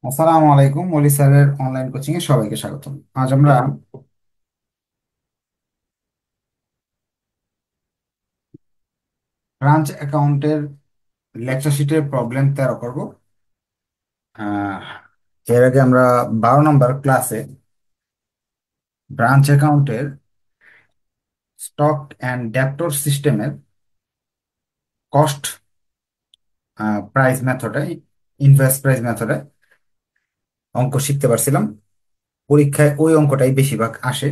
আসসালামু আলাইকুম, মলি স্যারের অনলাইন কোচিং এ সবাইকে স্বাগতম। আজ আমরা ব্রাঞ্চ অ্যাকাউন্টের লেকচার শিটের প্রবলেম 13 করব। আহ, এর আগে আমরা 12 নম্বর ক্লাসে ব্রাঞ্চ অ্যাকাউন্টের স্টক অ্যান্ড ডেপ্টর সিস্টেমের কস্ট প্রাইস মেথডে, ইনভয়েস প্রাইস মেথডে অঙ্ক শিখতে পারছিলাম। পরীক্ষায় ওই অঙ্কটাই বেশিরভাগ আসে,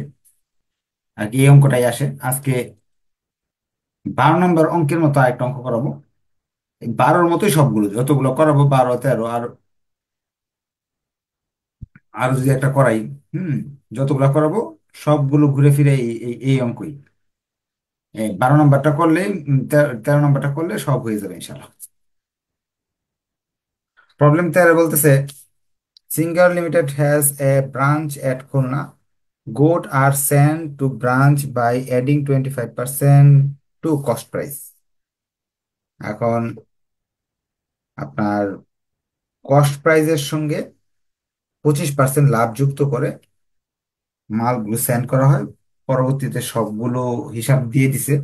আর কি এই অঙ্কটাই আসে। আজকে 12 নম্বর অঙ্কের মতো আরেকটা অঙ্ক করাবো। এই 12-র মতোই সবগুলো যতগুলো করাবো, 12, 13 আর আরো যদি একটা করাই, হুম, যতগুলো করাবো সবগুলো ঘুরে ফিরে এই অঙ্কই। 12 নম্বরটা করলে, 13 নম্বরটা করলে সব হয়ে যাবে ইনশাল্লাহ। প্রবলেম 13 বলতেছে, Singer Limited has a branch at Khulna. Goods are sent to branch by adding 25% to cost price. এখন আপনার কস্ট প্রাইজের সঙ্গে 25% লাভ যুক্ত করে মালগুলো সেন্ড করা হয়। পরবর্তীতে সবগুলো হিসাব দিয়ে দিছে।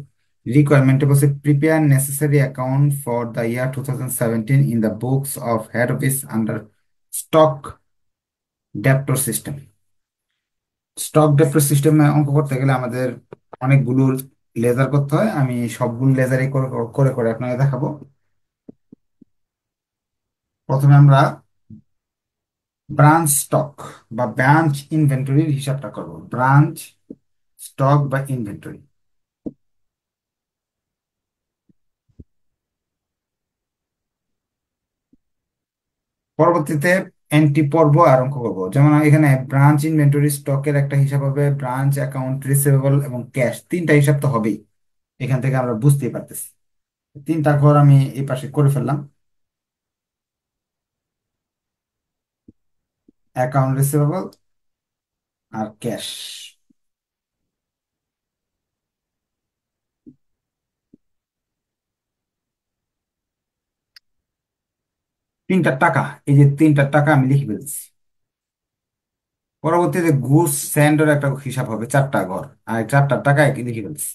রিকোয়ারমেন্টে বলছে prepare necessary account for the year 2017 in the books of head office under stock debtor system. Stock debtor সিস্টেমে অঙ্ক করতে গেলে আমাদের অনেকগুলো লেজার করতে হয়। আমি সবগুলো লেজারই করে করে করে আপনাকে দেখাবো। প্রথমে আমরা ব্রাঞ্চ স্টক বা ব্রাঞ্চ ইনভেন্টরির হিসাবটা করব। ব্রাঞ্চ স্টক বা ইনভেন্টরি। পরবর্তীতে এন্ট্রি পর্ব আর অঙ্ক করবো। যেমন এখানে ব্রাঞ্চ ইনভেন্টরি স্টকের একটা হিসাব হবে, ব্রাঞ্চ অ্যাকাউন্ট রিসিভেবল এবং ক্যাশ, তিনটা হিসাব তো হবেই। এখান থেকে আমরা বুঝতেই পারতেছি। তিনটা ঘর আমি এই পাশে করে ফেললাম। অ্যাকাউন্ট রিসিভেবল আর ক্যাশ। তিনটা টাকা, এই যে তিনটা টাকা আমি লিখে ফেলছি। পরবর্তীতে গুডস স্যান্ডের একটা হিসাব হবে, চারটা ঘর, আর এই চারটা টাকা লিখে ফেলছি।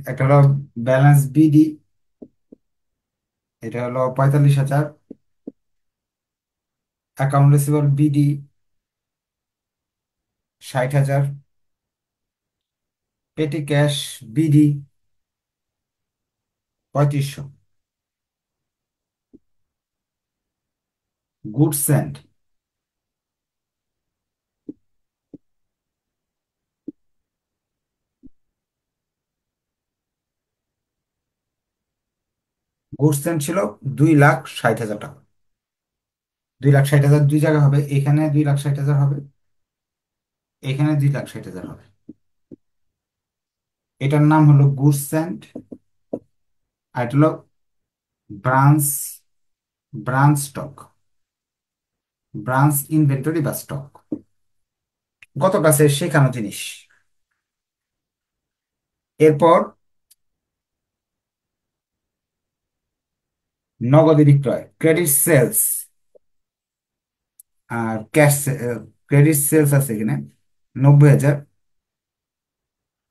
একটা হলো ব্যালেন্স বিডি, এটা হলো 45,000। Account receivable BD 60,000। Petty cash BD 3500। Goods sent, goods sent ছিল 2,60,000 টাকা। 2,60,000 দুই জায়গা হবে, এখানে 2,60,000 হবে, এখানে 2,60,000 হবে। এটার নাম হলো গুড স্যান্ড, আর এটা হলো branch branch stock, branch inventory বা স্টক। গত ক্লাসে শেখানো জিনিস। এরপর নগদে বিক্রয়, ক্রেডিট সেলস আর ক্যাশ। ক্রেডিট সেলস আছে এখানে 90,000।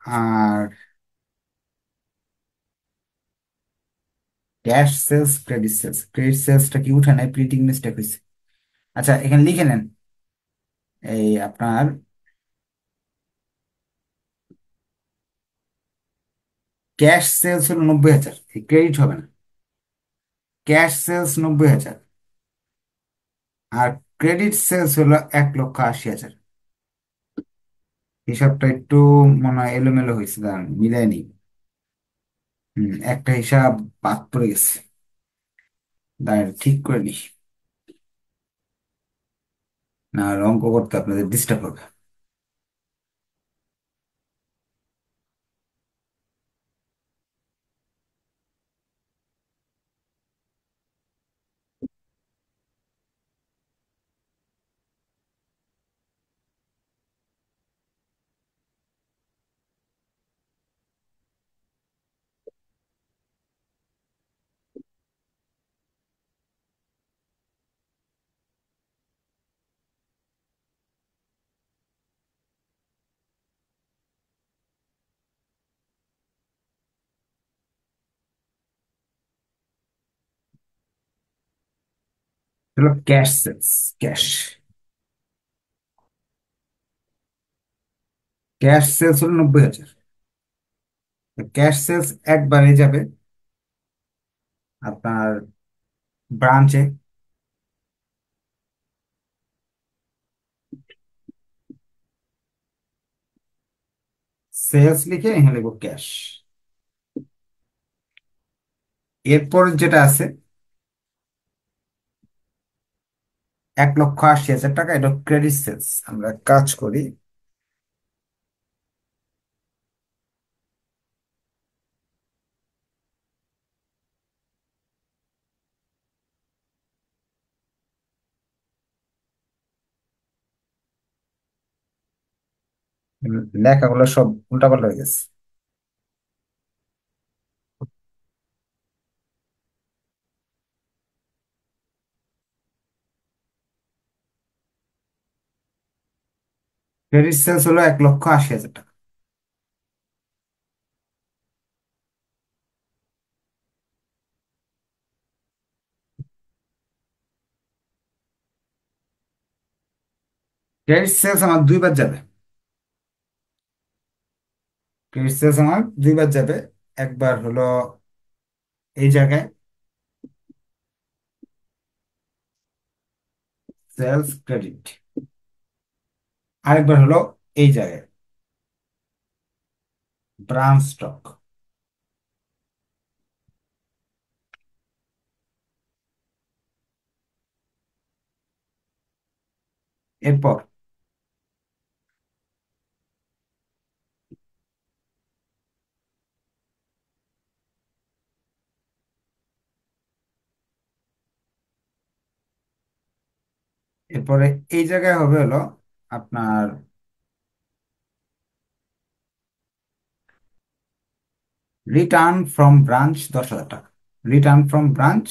আর cash sales, credit sales, credit সেলসটা কি উঠে নাই, প্রিন্টিং মিস্টেক হয়েছে। আচ্ছা, এখানে লিখে নেন। এই আপনার ক্যাশ সেলস হলো 90,000, ক্রেডিট হবে না। ক্যাশ সেলস 90,000 আর ক্রেডিট সেলস হলো 1,80,000। হিসাবটা একটু মনে হয় এলোমেলো হয়েছে, দাঁড়ান মিলাই নি। একটা হিসাব বাদ পড়ে গেছে, দাঁড়ান ঠিক করে নি, না আর অঙ্ক করতে আপনাদের ডিস্টার্ব হবে। হলো cash sales. Cash cash sales হলো 90,000। ক্যাশ সেলস একবারে যাবে আপনার ব্রাঞ্চে। সেলস লিখে এখানে লিখবো ক্যাশ। এরপর যেটা আছে 1,80,000 টাকা, এটা ক্রেডিট সেলস। আমরা এক কাজ করি, লেখাগুলো সব উল্টাপাল্টা হয়ে গেছে। ক্রেডিট সেলস হলো 1,80,000 টাকা। ক্রেডিট সেলস আমার দুইবার যাবে। ক্রেডিট সেলস আমার দুইবার যাবে। একবার হলো এই জায়গায় সেলস ক্রেডিট, আরেকবার হলো এই জায়গায় ব্রাঞ্চ স্টক। এরপর এরপরে এই জায়গায় হবে হলো আপনার রিটার্ন ফ্রম ব্রাঞ্চ 10,000 টাকা। Return from branch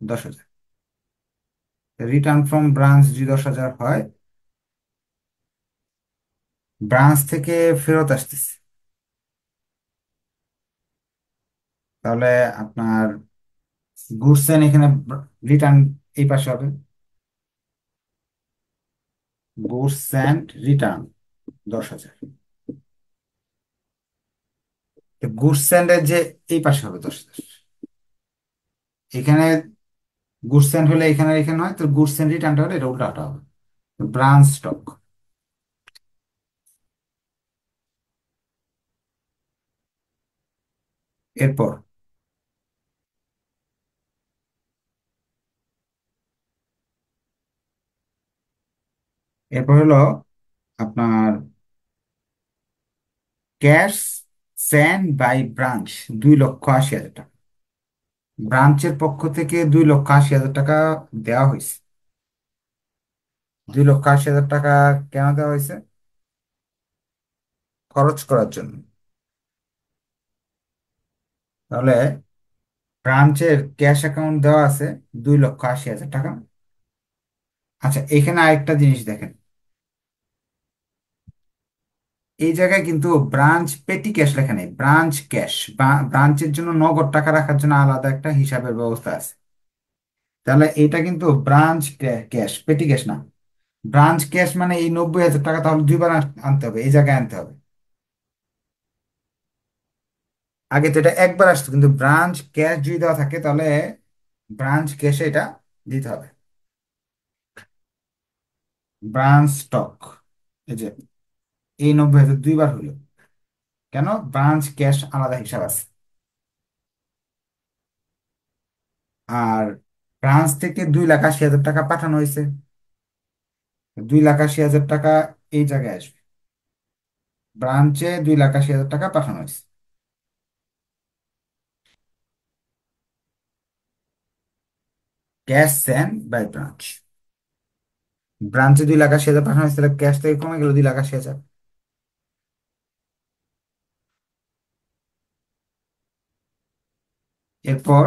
10,000। Return from branch যদি 10,000 হয়, ব্রাঞ্চ থেকে ফেরত আসতেছে, তাহলে আপনার গুডস এন্ড এখানে রিটার্ন এই পাশে হবে goods and return 10,000। Goods and এর যে এই পাশে হবে 10,000। এখানে গুডস এন্ড হলে এখানে এখানে হয়, তো গুডস এন্ড রিটার্নটা হলে এটা উল্টাটা হবে ব্রাঞ্চ স্টক। এরপর এরপর হলো আপনার ক্যাশ সেন্ড বাই ব্রাঞ্চ 2,80,000 টাকা। ব্রাঞ্চের পক্ষ থেকে 2,80,000 টাকা দেওয়া হয়েছে। 2,80,000 টাকা কেন দেওয়া হয়েছে? খরচ করার জন্য। তাহলে ব্রাঞ্চের ক্যাশ অ্যাকাউন্ট দেওয়া আছে 2,80,000 টাকা। আচ্ছা, এখানে আরেকটা জিনিস দেখেন, এই জায়গায় কিন্তু ব্রাঞ্চ পেটি ক্যাশ লেখা নেই, ব্রাঞ্চ ক্যাশ। ব্রাঞ্চের জন্য নগদ টাকা রাখার জন্য আলাদা একটা হিসাবের ব্যবস্থা আছে। তাহলে এটা কিন্তু ব্রাঞ্চ ক্যাশ, পেটি ক্যাশ না। ব্রাঞ্চ ক্যাশ মানে এই 90,000 টাকা তাহলে দুইবার আনতে হবে, এই জায়গায় আনতে হবে। আগে তো এটা একবার আসতো, কিন্তু ব্রাঞ্চ ক্যাশ যদি দেওয়া থাকে তাহলে ব্রাঞ্চ ক্যাশে এটা দিতে হবে। ব্রাঞ্চ স্টক, এই যে এই 90,000 দুইবার হলো কেন? ব্রাঞ্চ ক্যাশ আলাদা হিসাব আছে। আর ব্রাঞ্চ থেকে 2,80,000 টাকা পাঠানো হয়েছে, 2,80,000 টাকা এই জায়গায় আসবে। ব্রাঞ্চে 2,80,000 টাকা পাঠানো হয়েছে। Cash send by branch. ব্রাঞ্চে 2,80,000 পাঠানো হয়েছে, তাহলে ক্যাশ থেকে কমে গেল 2,80,000। এরপর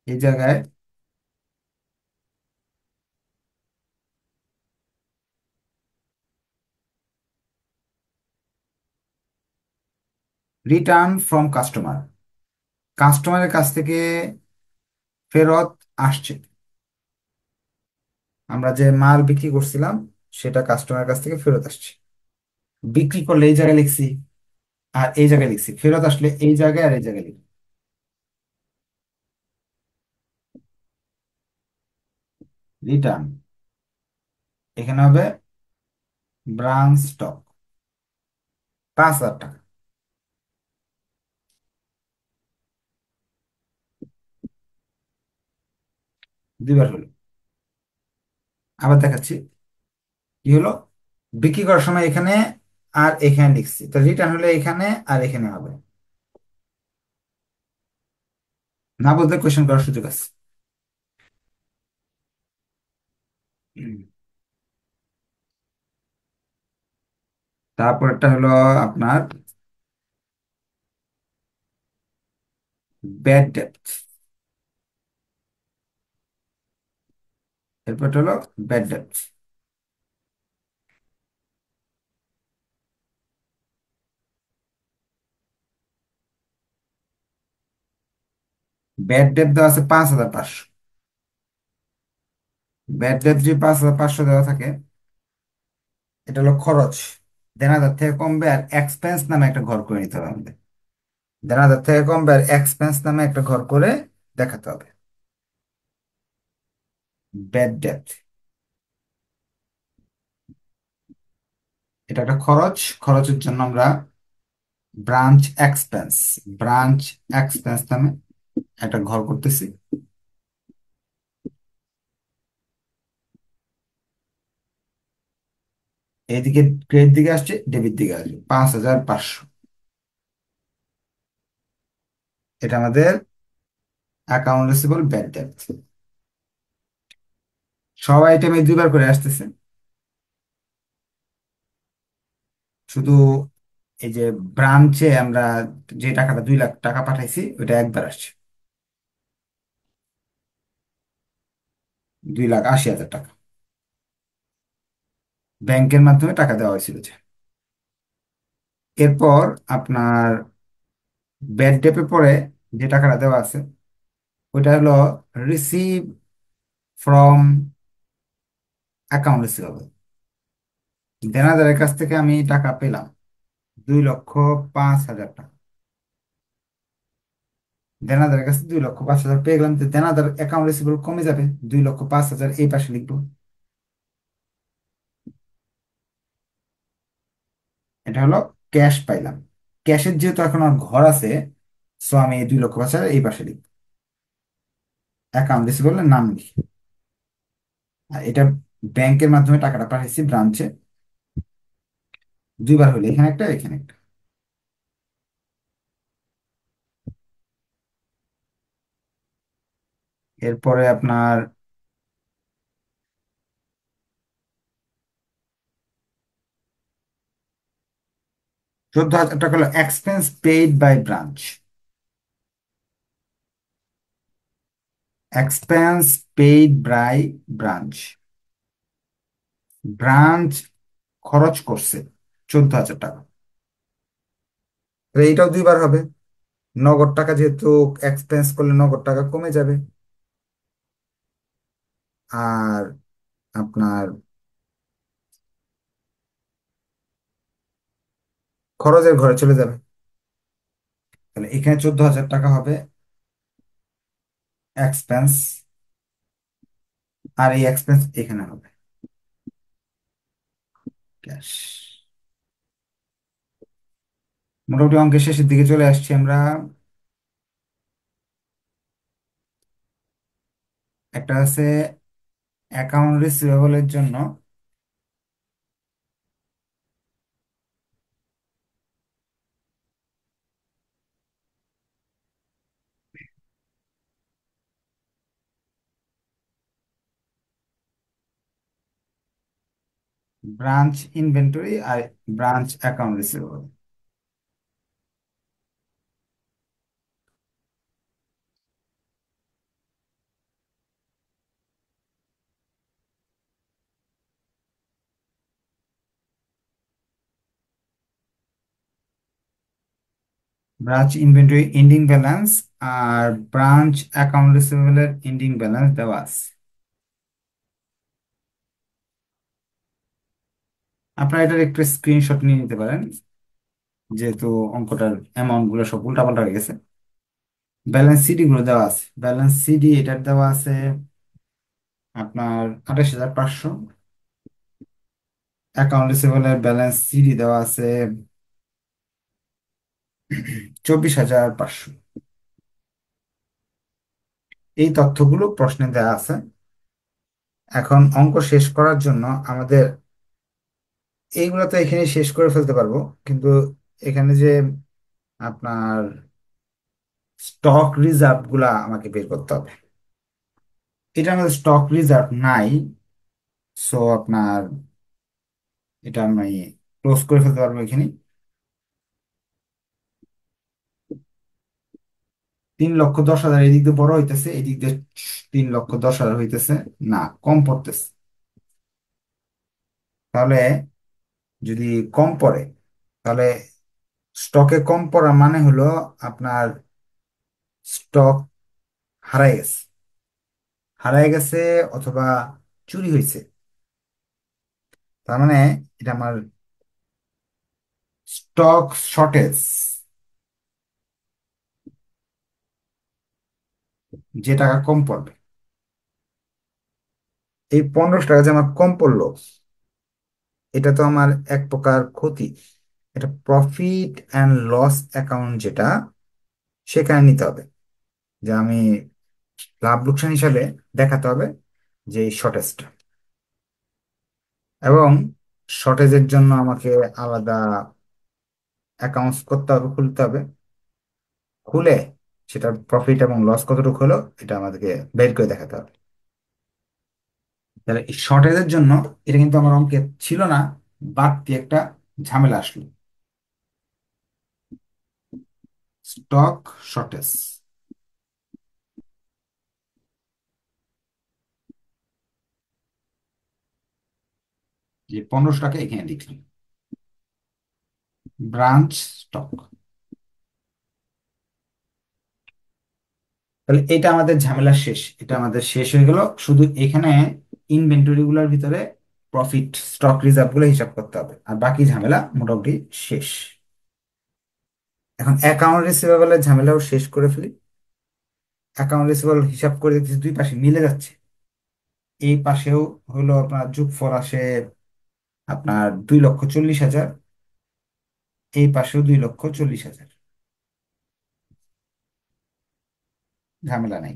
এই জায়গায় রিটার্ন ফ্রম কাস্টমার, কাস্টমারের কাছ থেকে ফেরত আসছে। আমরা যে মাল বিক্রি করছিলাম সেটা কাস্টমারের কাছ থেকে ফেরত আসছে। বিক্রি করলে এই জায়গায় লিখছি, আর এই জায়গায় লিখছি, ফেরত আসলে এই জায়গায় আর এই জায়গায় লিখছি। রিটার্ন এখানে হবে ব্রাঞ্চ স্টক 5,000 টাকা। দুইবার হলো। আবার দেখাচ্ছি কি হলো। বিক্রি করার সময় এখানে আর এখানে লিখছি, তো রিটার্ন হলে এখানে আর এখানে হবে। না বলতে কোয়েশ্চেন করার সুযোগ আছে। হুম। তারপরটা হলো আপনার ব্যাড ডেট। এরপর হলো ব্যাড ডেট। ব্যাড ডেট দেওয়া আছে 5,500। ব্যাড ডেট যদি 5,500 দেওয়া থাকে, এটা হলো খরচ। 1,500 থেকে কমবে আর এক্সপেন্স নামে একটা ঘর করে নিতে হবে আমাদের। 1,500 থেকে কমবে আর এক্সপেন্স নামে একটা ঘর করে দেখাতে হবে। ব্যাড ডেট এটা একটা খরচ, খরচের জন্য আমরা ব্রাঞ্চ এক্সপেন্স, ব্রাঞ্চ এক্সপেন্স নামে একটা ঘর করতেছি। এইদিকে ক্রেডিট দিকে আসছে, ডেবিট দিকে আসবে 5,500। এটা আমাদের অ্যাকাউন্ট রিসিভেবল ব্যাড ডেট। সব আইটেমে দুইবার করে আসতেছে, শুধু এই যে ব্রাঞ্চে আমরা যে টাকাটা 2,00,000 টাকা পাঠাইছি ওইটা একবার আসছে, 2,80,000 টাকা ব্যাংকের মাধ্যমে টাকা দেওয়া হয়েছিল যে। এরপর আপনার ব্যাড ডেপে পরে যে টাকাটা দেওয়া আছে ওইটা হলো রিসিভ ফ্রম অ্যাকাউন্ট রিসিভেবল। দেনাদারের কাছ থেকে আমি টাকা পেলাম 2,05,000 টাকা। দেনাদারের কাছে 2,05,000 পেয়ে গেলাম, তো দেনাদার অ্যাকাউন্ট রিসিভেবল কমে যাবে, 2,05,000 এই পাশে লিখবো। এটা হলো ক্যাশ পাইলাম। ক্যাশের যেহেতু এখন আমার ঘর আছে, সো আমি এই 2,05,000 এই পাশে লিখবো, অ্যাকাউন্ট রিসিভেবলের নাম লিখি। আর এটা ব্যাংকের মাধ্যমে টাকাটা পাঠাইছি ব্রাঞ্চে, দুইবার হলো, এখানে একটা এখানে একটা। এরপরে আপনার 14,000 টাকা হলো expense paid by branch. Expense paid by branch, branch খরচ করছে 14,000 টাকা। তো এইটাও দুইবার হবে, নগদ টাকা যেহেতু এক্সপেন্স করলে নগদ টাকা কমে যাবে, আর আপনার খরচের ঘরে চলে যাবে। তাহলে এখানে 14,000 টাকা হবে এক্সপেন্স, আর এই এক্সপেন্স এখানে হবে ক্যাশ। মোটামুটি অঙ্কের শেষের দিকে চলে আসছি আমরা। একটা আছে অ্যাকাউন্ট রিসিভেবলের জন্য ব্রাঞ্চ ইনভেন্টরি আর branch account receivable. Branch inventory ending balance আর ব্রাঞ্চ অ্যাকাউন্ট রিসিভেবলের এন্ডিং ব্যালেন্স দেওয়া আছে। আপনারা এটার একটু স্ক্রিনশট নিয়ে নিতে পারেন, যেহেতু অঙ্কটার অ্যামাউন্ট গুলো সব উল্টাপাল্টা হয়ে গেছে। ব্যালেন্স সিডি গুলো দেওয়া আছে, ব্যালেন্স সিডি এটার দেওয়া আছে আপনার 28,500। অ্যাকাউন্ট রিসিভেবলের ব্যালেন্স সিডি দেওয়া আছে 24,500। এই তথ্যগুলো প্রশ্নে দেওয়া আছে। এখন অঙ্ক শেষ করার জন্য আমাদের এইগুলো তো এখানে শেষ করে ফেলতে পারবো, কিন্তু এখানে যে আপনার স্টক রিজার্ভ গুলা আমাকে বের করতে হবে। এটা আমাদের স্টক রিজার্ভ নাই, সো আপনার এটা আমি ক্লোজ করে ফেলতে পারবো এখানে। 3,10,000 এদিক দিয়ে বড় হইতেছে, এদিক দিয়ে 3,10,000 হইতেছে, না কম পড়তেছে। তাহলে যদি কম পড়ে, তাহলে স্টকে কম পড়া মানে হলো আপনার স্টক হারায় গেছে, হারায় গেছে অথবা চুরি হয়েছে। তার মানে এটা আমার স্টক শর্টেজ, যে টাকা কম পড়বে। এই 1500 টাকা যে আমার কম পড়লো, এটা তো আমার এক প্রকার ক্ষতি। এটা প্রফিট অ্যান্ড লস অ্যাকাউন্ট যেটা, সেখানে নিতে হবে যে আমি লাভ লোকসান হিসাবে দেখাতে হবে যে এই শর্টেজটা। এবং শর্টেজের জন্য আমাকে আলাদা অ্যাকাউন্টস করতে হবে, খুলতে হবে। খুলে সেটার প্রফিট এবং লস কতটুকু হলো এটা আমাদেরকে বের করে দেখাতে হবে। তাহলে এই শর্টেজের জন্য এটা কিন্তু আমার অঙ্কে ছিল না, বাড়তি একটা ঝামেলা আসলো। স্টক শর্টেজ, যে 1500 টাকা এখানে লিখলাম। ব্রাঞ্চ স্টক, তাহলে এটা আমাদের ঝামেলা শেষ, এটা আমাদের শেষ হয়ে গেল। শুধু এখানে ইনভেন্টরি গুলার ভিতরে প্রফিট স্টক রিজার্ভ গুলো হিসাব করতে হবে, আর বাকি ঝামেলা মোটামুটি শেষ। এখন অ্যাকাউন্ট রিসিভেবলের ঝামেলাও শেষ করে ফেলি। অ্যাকাউন্ট রিসিভেবল হিসাব করে দেখতেছি দুই পাশে মিলে যাচ্ছে। এই পাশেও হলো আপনার যোগফল আসে আপনার 2,40,000, এই পাশেও 2,40,000। ঝামেলা নাই,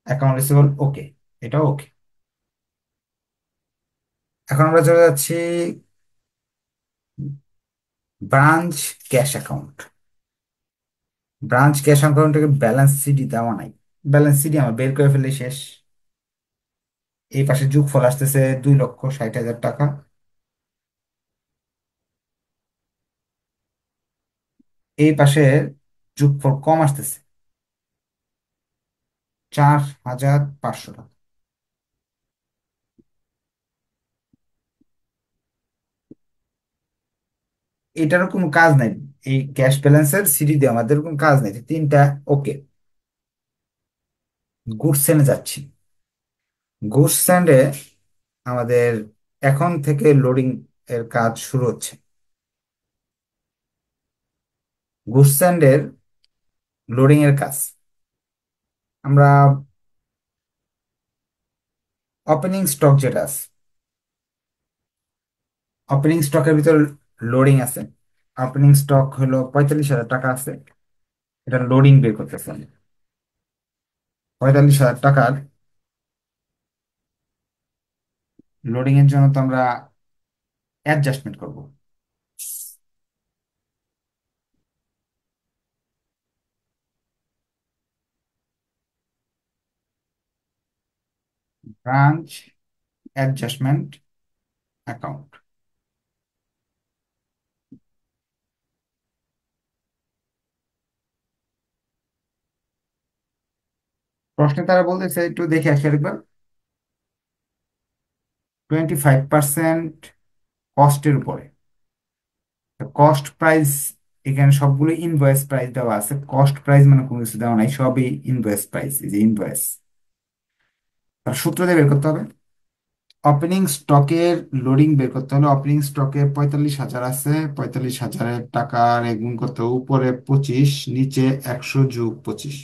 অ্যাকাউন্ট রিসিভেবল ওকে, এটাও ওকে। এখন আমরা চলে যাচ্ছি branch cash account. Branch cash অ্যাকাউন্টে ব্যালেন্স সিডি দেওয়া নাই, ব্যালেন্স সিডি আমার বের করে ফেলে শেষ। এই পাশে যোগফল আসতেছে 2,60,000 টাকা, এই পাশে যোগফল কম আসতেছে 4,500 টাকা। এটারও কোনো কাজ নাই, এই ক্যাশ ব্যালেন্সের সিডি দিয়ে আমাদের কোনো কাজ নাই, তিনটা ওকে। গুডস এন্ডে যাচ্ছি। গুডস এন্ডে আমাদের এখন থেকে লোডিং এর কাজ শুরু হচ্ছে। গুডস এন্ডের লোডিং এর কাজ আমরা ওপেনিং স্টক যেটা আছে, ওপেনিং স্টকের ভিতর লোডিং আছে। ওপেনিং স্টক হলো 45,000 টাকা আছে, এটা লোডিং বের করতেছে। 45,000 টাকার লোডিং এর জন্য তো আমরা অ্যাডজাস্টমেন্ট করব। Branch adjustment account. প্রশ্নে তারা বলতেছে, একটু দেখে আসি আরেকবার। 25% কস্টের উপরে, কস্ট প্রাইস এখানে সবগুলো ইনভয়েস প্রাইস দেওয়া আছে, কস্ট প্রাইস মানে কোনো কিছু দেওয়া নাই, সবই ইনভয়েস প্রাইস, এই যে ইনভয়েস। তার সূত্র দিয়ে বের করতে হবে। ওপেনিং স্টকের লোডিং বের করতে হলে ওপেনিং স্টকে 45,000 আছে, 45,000 টাকার গুণ করতে হবে, উপরে 25, নিচে 100 + 25।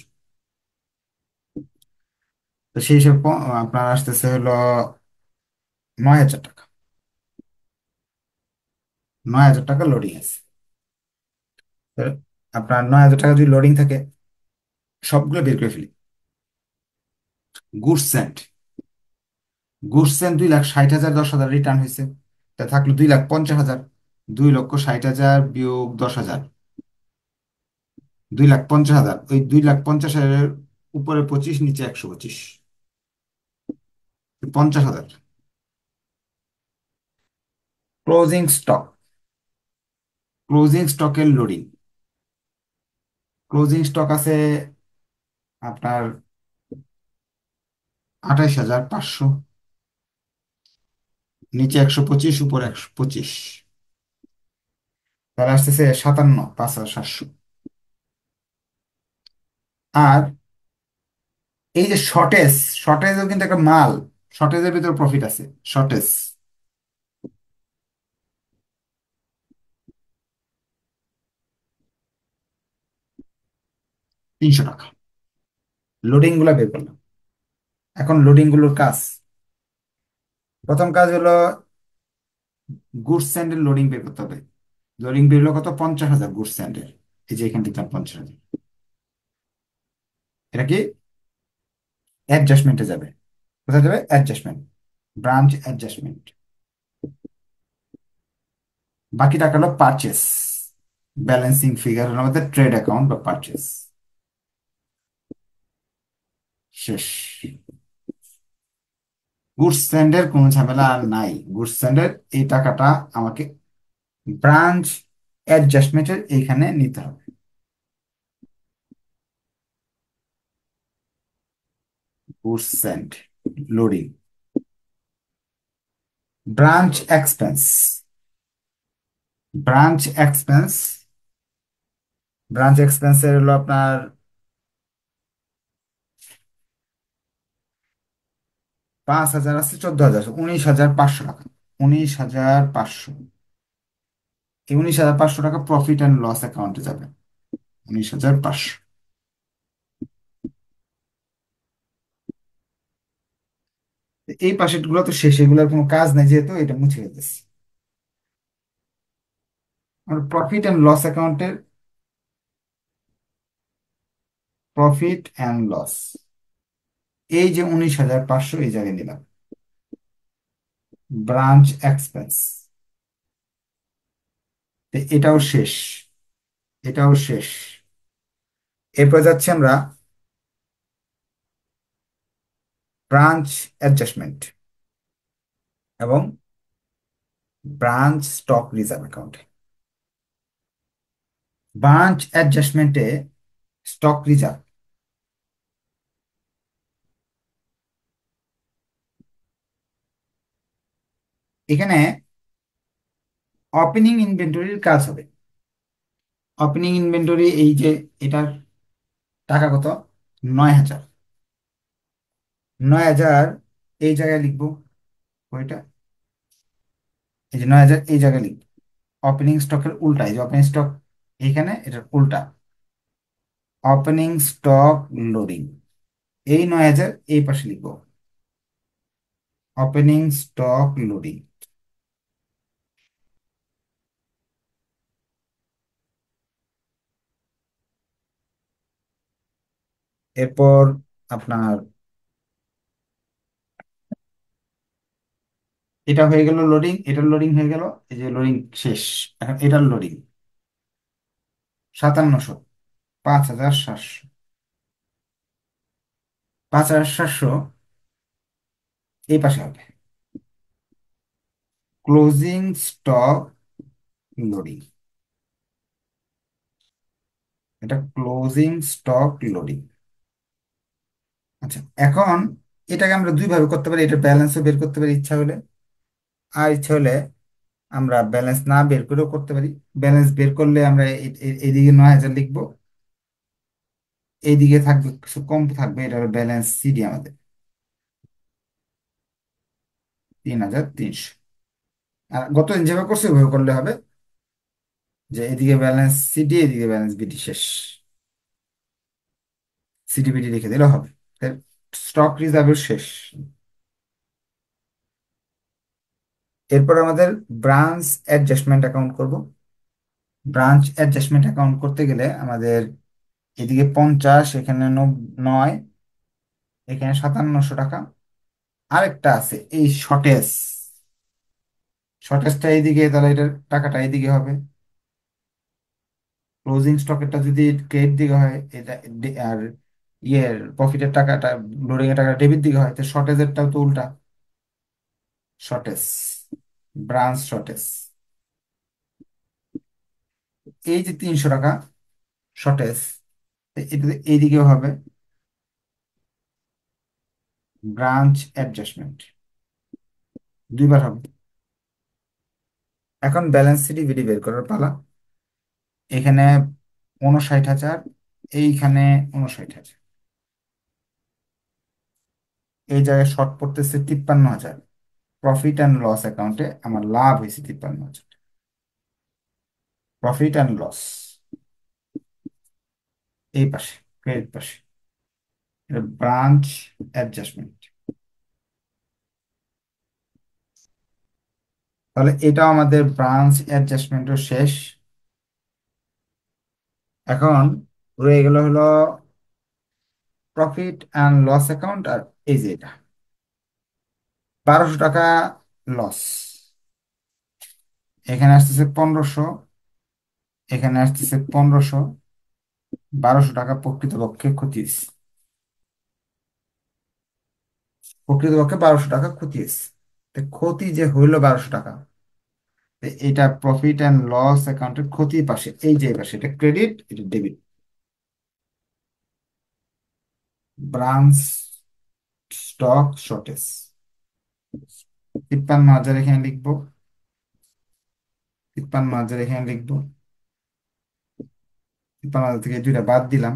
তো সেই হিসেবে আপনার আসতেছে হলো 9,000 টাকা। 9,000 টাকা লোডিং আছে। তো আপনার 9,000 টাকা যদি লোডিং থাকে, সবগুলো বের করে ফেলি। Goods sent, goods sent 2,60,000, 10,000 return হয়েছে। তা থাকলো 2,50,000। 2,60,000 বিয়োগ 10,000, 2,50,000। ওই 2,50,000 উপরে 25, নিচে 125, 50,000। ক্লোজিং স্টক, ক্লোজিং স্টকের লোডিং। ক্লোজিং স্টক আছে আপনার 28,500, নিচে 125, উপরে 125, তাহলে আসতেছে 57,5,700। আর এই যে শর্টেজ, শর্টেজও কিন্তু একটা মাল, শর্টেজের ভিতরে প্রফিট আছে। শর্টেজ, 300 টাকা। লোডিং গুলা বের করলাম। এখন লোডিং গুলোর কাজ, প্রথম কাজ হলো গুডস স্যান্ডের লোডিং বের করতে হবে। লোডিং বের হলো কত? 50,000 গুডস স্যান্ডের। এই যে এখান থেকে 50,000, এটা কি অ্যাডজাস্টমেন্টে যাবে। কোথায় যাবে? Adjustment, branch adjustment. বাকি টাকা হলো পারচেস, ব্যালেন্সিং ফিগার হলো আমাদের ট্রেড অ্যাকাউন্ট বা পারচেস। শেষ। গুডস স্যান্ডের কোনো ঝামেলা আর নাই। গুডস স্যান্ডের এই টাকাটা আমাকে ব্রাঞ্চ অ্যাডজাস্টমেন্টের এইখানে নিতে হবে। Goods sent loading, branch expense, branch expense. Branch এক্সপেন্সের হলো আপনার 5,000 আছে, 14,000, 19,500 টাকা। 19,500, এই 19,500 টাকা প্রফিট অ্যান্ড লস অ্যাকাউন্টে যাবে। 19,500। এই পাশের গুলো তো শেষ, এগুলোর কোনো কাজ নাই, যেহেতু এটা মুছে গেছে। আমরা প্রফিট অ্যান্ড লস অ্যাকাউন্টের, প্রফিট অ্যান্ড লস, এই যে 19,500 এই জায়গায় নিলাম। ব্রাঞ্চ এক্সপেন্স, এটাও শেষ, এটাও শেষ। এরপর যাচ্ছি আমরা ব্রাঞ্চ অ্যাডজাস্টমেন্ট এবং ব্রাঞ্চ স্টক রিজার্ভ অ্যাকাউন্টে। ব্রাঞ্চ অ্যাডজাস্টমেন্টে স্টক রিজার্ভ, এখানে ওপেনিং ইনভেন্টরির কাজ হবে। ওপেনিং ইনভেন্টরি, এই যে এটার টাকা কত? 9,000। 9,000 এই জায়গায় লিখবো, ওইটা, এই যে 9,000 এই জায়গায় লিখবো। ওপেনিং স্টকের উল্টা, এই যে ওপেনিং স্টক এইখানে, এটার উল্টা ওপেনিং স্টক লোডিং। এই 9,000 এই পাশে লিখবো, ওপেনিং স্টক লোডিং। এরপর আপনার এটা হয়ে গেল লোডিং, এটার লোডিং হয়ে গেল, এই যে লোডিং শেষ। এখন এটার লোডিং 5700, 5,700। 5,700 এই পাশে হবে ক্লোজিং স্টক লোডিং। এটা ক্লোজিং স্টক লোডিং। আচ্ছা, এখন এটাকে আমরা দুই ভাবে করতে পারি, এটা ব্যালেন্সও বের করতে পারি ইচ্ছা হলে, আর ইচ্ছা হলে আমরা ব্যালেন্স না বের করেও করতে পারি। ব্যালেন্স বের করলে আমরা এইদিকে 9,000 লিখবো, এইদিকে থাকবে কিছু কম থাকবে, এটা ব্যালেন্স সিডি আমাদের 3,300। আর গতদিন যেভাবে করছে ওইভাবে করলে হবে, যে এদিকে ব্যালেন্স সিডি এদিকে ব্যালেন্স বিডি শেষ, সিডি বিডি লিখে দিলে হবে। স্টক রিজার্ভের শেষ। এরপর আমাদের ব্রাঞ্চ অ্যাডজাস্টমেন্ট অ্যাকাউন্ট করব। ব্রাঞ্চ অ্যাডজাস্টমেন্ট অ্যাকাউন্ট করতে গেলে আমাদের এদিকে 50, এখানে 9, এখানে 5,700 টাকা। আরেকটা আছে এই শর্টেজ, শর্টেজটা এইদিকে, তাহলে এটার টাকাটা এইদিকে হবে। ক্লোজিং স্টকেরটা যদি ক্রেডিট দিকে হয় এটা আর ইয়ের প্রফিটের টাকাটা, লোডিং এর টাকাটা ডেবিট দিকে হয়, তো শর্টেজেরটাও তো উল্টা। শর্টেজ, ব্রাঞ্চ শর্টেজ, এই যে 300 টাকা শর্টেজ, এটা এইদিকেও হবে ব্রাঞ্চ অ্যাডজাস্টমেন্ট, দুইবার হবে। এখন ব্যালেন্স সিডি বিডি বের করার পালা। এখানে 59,000, এইখানে 59,000, এই জায়গায় শর্ট পড়তেছে 53,000। প্রফিট অ্যান্ড লস অ্যাকাউন্টে আমার লাভ হয়েছে 53,000। প্রফিট অ্যান্ড লস এই পাশে, ক্রেডিট পাশে, এটা ব্রাঞ্চ অ্যাডজাস্টমেন্ট। তাহলে এটাও আমাদের ব্রাঞ্চ অ্যাডজাস্টমেন্টও শেষ। এখন রয়ে গেল হলো প্রফিট অ্যান্ড লস অ্যাকাউন্ট, আর এই যে এটা 1,200 টাকা লস, এখানে আসতেছে 1,500, এখানে আসতেছে 1,500, 1,200 টাকা প্রকৃতপক্ষে ক্ষতি হয়েছে। প্রকৃতপক্ষে 1,200 টাকা ক্ষতি হয়েছে। তো ক্ষতি যে হইলো 1,200 টাকা, তো এটা প্রফিট অ্যান্ড লস অ্যাকাউন্টের ক্ষতির পাশে, এই যে এই পাশে এটা ক্রেডিট, এটা ডেবিট। ব্রাঞ্চ স্টক শর্টেজ 53,000 এখানে লিখবো, 53,000 এখানে লিখবো। 53,000 থেকে দুইটা বাদ দিলাম,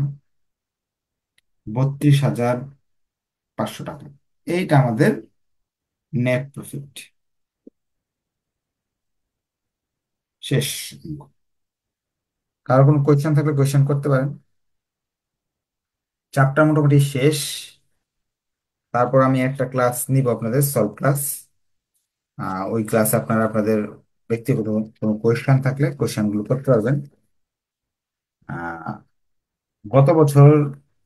32,500 টাকা। এইটা আমাদের নেট প্রফিট শেষ। কারো কোনো কোয়েশ্চেন থাকলে কোয়েশ্চেন করতে পারেন। চ্যাপ্টার মোটামুটি শেষ। তারপর আমি একটা ক্লাস নিব আপনাদের, সলভ ক্লাস। ওই ক্লাসে আপনারা আপনাদের ব্যক্তিগত কোনো কোয়েশ্চেন থাকলে কোয়েশ্চেনগুলো করতে পারবেন। আহ, গত বছর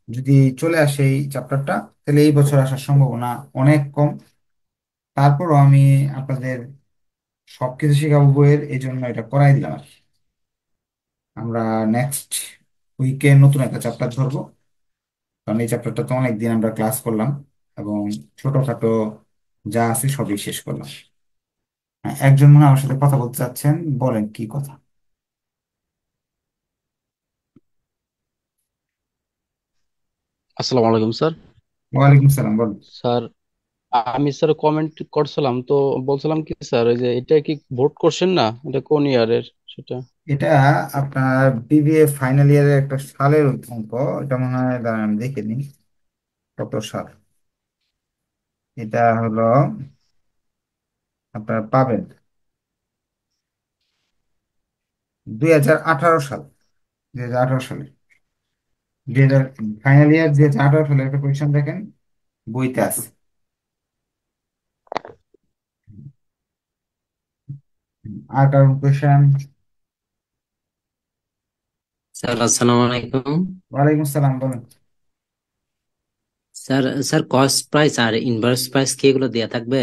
যদি চলে আসে এই চ্যাপ্টারটা, তাহলে এই বছর আসার সম্ভাবনা অনেক কম। তারপরও আমি আপনাদের সবকিছু শেখাবো বইয়ের, এই জন্য এটা করাই দিলাম আর কি। আমরা নেক্সট উইকে নতুন একটা চ্যাপ্টার ধরবো, কারণ এই চ্যাপ্টারটা তো অনেকদিন আমরা ক্লাস করলাম এবং ছোটখাটো যা আছে সবই শেষ করলাম। হ্যাঁ, একজন মনে হয় আমার সাথে কথা বলতে চাচ্ছেন, বলেন কি কথা। আসসালামু আলাইকুম স্যার। ওয়ালাইকুম সালাম, বলুন। স্যার, আমি স্যার কমেন্ট করছিলাম তো, বলছিলাম কি স্যার, ওই যে এটা কি ভোট করছেন না, এটা কোন ইয়ারের সেটা? এটা আপনার বিবিএ ফাইনাল ইয়ারের একটা সালের অঙ্ক। এটা মনে হয়, দাঁড়ান আমি দেখে নিই কত সাল। এটা হলো আপনার পাবেন 2018 সাল, 2018 সালে, 2000 ফাইনাল ইয়ার 2018 সালে একটা কোয়েশ্চেন দেখেন, বইতে আছে। আর কারণ কোয়েশ্চেন। স্যার আসসালামু আলাইকুম। ওয়ালাইকুম সালাম, বলুন। স্যার স্যার কস্ট প্রাইস আর ইনভার্স প্রাইস কি এগুলো দেয়া থাকবে?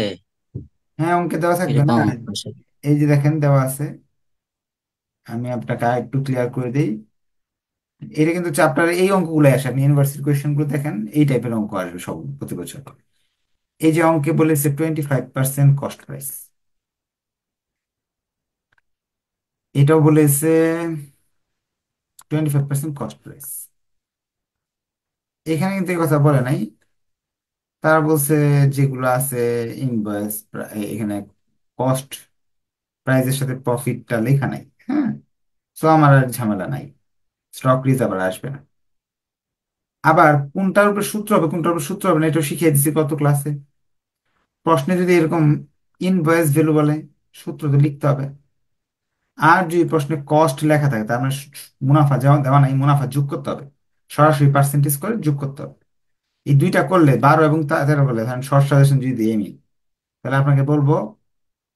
হ্যাঁ, অঙ্কে দেওয়া থাকবে না। এরকম পাশে। এই যে দেখেন দেওয়া আছে, আমি আপনাকে একটু ক্লিয়ার করে দিই। এটা কিন্তু চ্যাপ্টারে এই অঙ্কগুলো আসে, আপনি ইউনিভার্সিটি কোয়েশ্চেন গুলো দেখেন, এই টাইপের অঙ্ক আসবে সব প্রতি বছর। এই যে অঙ্কে বলেছে 25% কস্ট প্রাইস, এটাও বলেছে 25% কস্ট প্রাইস। এখানে কিন্তু এই কথা বলে নাই। তারা বলছে যেগুলো আছে ইনভয়েস, এখানে কস্ট প্রাইজের সাথে প্রফিটটা লেখা নাই। হ্যাঁ, তো আমার আর ঝামেলা নাই, স্টক রিজার্ভ আর আসবে না। আবার কোনটার উপর সূত্র হবে কোনটার উপর সূত্র হবে না এটা শিখিয়ে দিচ্ছি কত ক্লাসে। প্রশ্নে যদি এরকম ইনভয়েস ভ্যালু বলে, সূত্র তো লিখতে হবে। আর যদি প্রশ্নে কস্ট লেখা থাকে তার মানে মুনাফা যেমন দেওয়া নাই, মুনাফা যোগ করতে হবে, সরাসরি পার্সেন্টেজ করে যোগ করতে হবে। এই দুইটা করলে 12 এবং 13 বলে ধরেন শর্ট সাজেশন যদি দিই আমি, তাহলে আপনাকে বলবো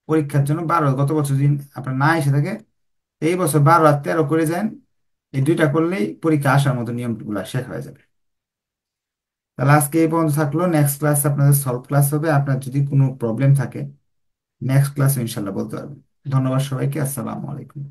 পরীক্ষার জন্য 12 গত বছর যদি আপনার না এসে থাকে, এই বছর 12 আর 13 করে যান। এই দুইটা করলেই পরীক্ষা আসার মতো নিয়মগুলো শেখা হয়ে যাবে। তাহলে আজকে এই পর্যন্ত থাকলো, নেক্সট ক্লাস আপনাদের সলভ ক্লাস হবে। আপনার যদি কোনো প্রবলেম থাকে নেক্সট ক্লাসে ইনশাল্লাহ বলতে পারবেন। ধন্যবাদ সবাইকে, আসসালামু আলাইকুম।